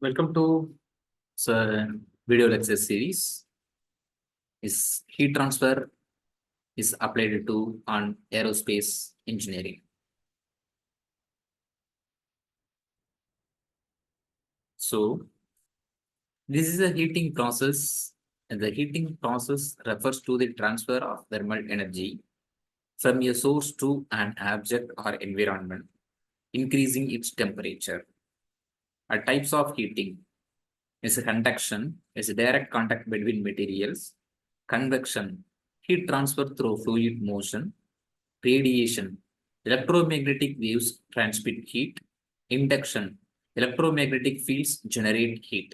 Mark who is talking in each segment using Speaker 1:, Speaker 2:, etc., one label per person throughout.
Speaker 1: Welcome to video lecture series. Is heat transfer is applied to on aerospace engineering. So this is a heating process, and the heating process refers to the transfer of thermal energy from a source to an object or environment, increasing its temperature. Types of heating is a conduction, is a direct contact between materials. Convection, heat transfer through fluid motion. Radiation, electromagnetic waves transmit heat. Induction, electromagnetic fields generate heat.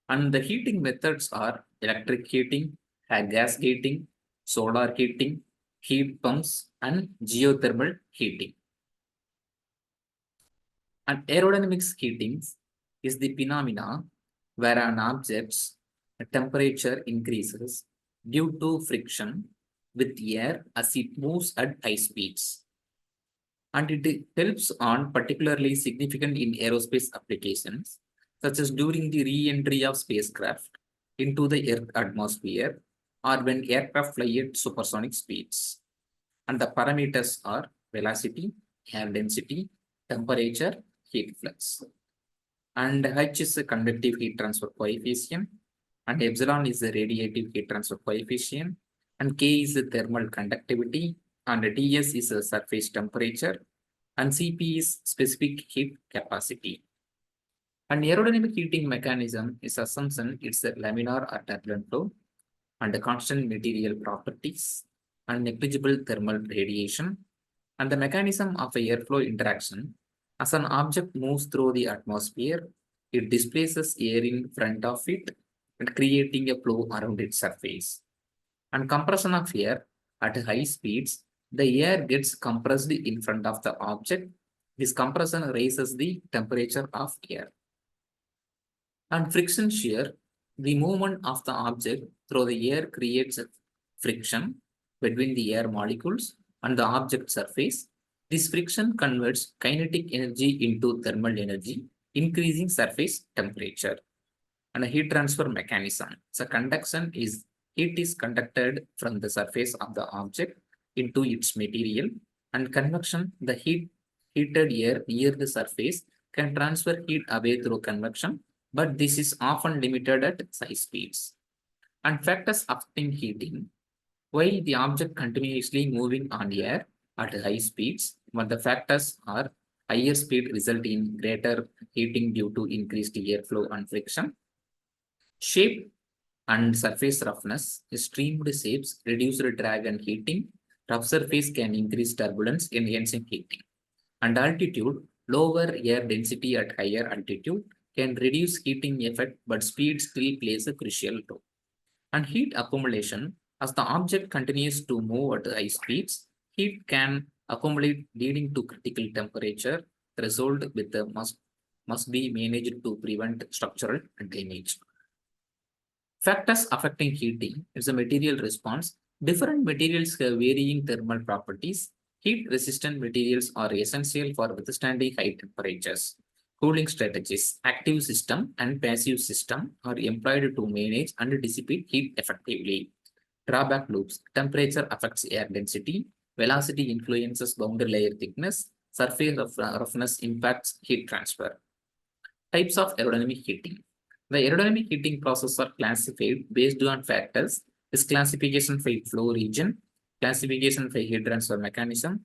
Speaker 1: And the heating methods are electric heating, gas heating, solar heating, heat pumps, and geothermal heating. And aerodynamics heating is the phenomena where an object's temperature increases due to friction with air as it moves at high speeds. And it helps on particularly significant in aerospace applications, such as during the re-entry of spacecraft into the Earth atmosphere or when aircraft fly at supersonic speeds. And the parameters are velocity, air density, temperature, heat flux. And H is the convective heat transfer coefficient, and epsilon is the radiative heat transfer coefficient, and K is the thermal conductivity, and Ts is the surface temperature, and Cp is specific heat capacity. And aerodynamic heating mechanism is assumption it's a laminar or turbulent flow, and the constant material properties, and negligible thermal radiation, and the mechanism of a airflow interaction. As an object moves through the atmosphere, it displaces air in front of it and creating a flow around its surface. And compression of air at high speeds, the air gets compressed in front of the object. This compression raises the temperature of air. And friction shear, the movement of the object through the air creates friction between the air molecules and the object surface. This friction converts kinetic energy into thermal energy, increasing surface temperature. And a heat transfer mechanism. So conduction is heat is conducted from the surface of the object into its material, and convection, the heated air near the surface can transfer heat away through convection, but this is often limited at high speeds. And factors affecting heating. While the object continuously moving on air at high speeds, but the factors are higher speed result in greater heating due to increased airflow and friction. Shape and surface roughness, streamed shapes, reduced drag and heating. Rough surface can increase turbulence, enhancing heating. And altitude, lower air density at higher altitude can reduce heating effect, but speed still plays a crucial role. And heat accumulation, as the object continues to move at high speeds, heat can accumulate leading to critical temperature threshold with the must be managed to prevent structural damage. Factors affecting heating is a material response. Different materials have varying thermal properties. Heat-resistant materials are essential for withstanding high temperatures. Cooling strategies, active system and passive system are employed to manage and dissipate heat effectively. Drawback loops, temperature affects air density, velocity influences boundary layer thickness, surface roughness impacts heat transfer. Types of aerodynamic heating. The aerodynamic heating processes are classified based on factors is classification by flow region, classification by heat transfer mechanism,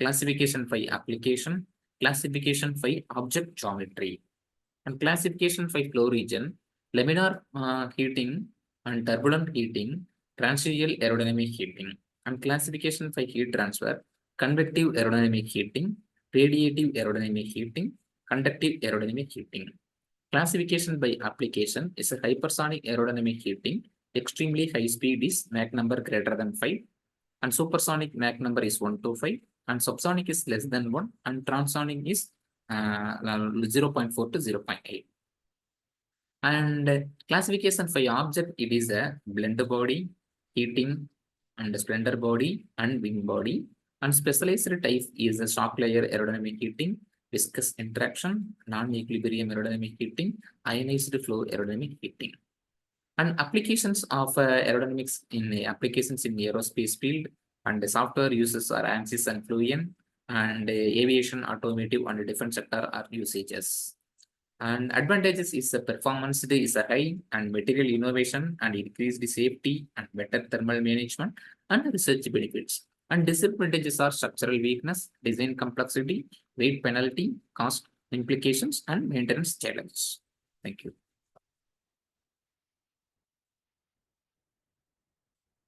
Speaker 1: classification by application, classification by object geometry, and classification by flow region, laminar heating and turbulent heating, transitional aerodynamic heating, and classification by heat transfer, convective aerodynamic heating, radiative aerodynamic heating, conductive aerodynamic heating. Classification by application is a hypersonic aerodynamic heating. Extremely high speed is Mach number greater than 5, and supersonic Mach number is 1 to 5, and subsonic is less than 1, and transonic is 0.4 to 0.8. And classification by object, it is a blend body, heating, and splendor body, and wing body. And specialized type is a shock layer aerodynamic heating, viscous interaction, non-equilibrium aerodynamic heating, ionized flow aerodynamic heating. And applications of aerodynamics in applications in aerospace field and the software uses are ANSYS and Fluent, and aviation, automotive, and defense sector are usages. And advantages is the performance is a high and material innovation and increased safety and better thermal management and research benefits. And disadvantages are structural weakness, design complexity, weight penalty, cost implications, and maintenance challenges. Thank you.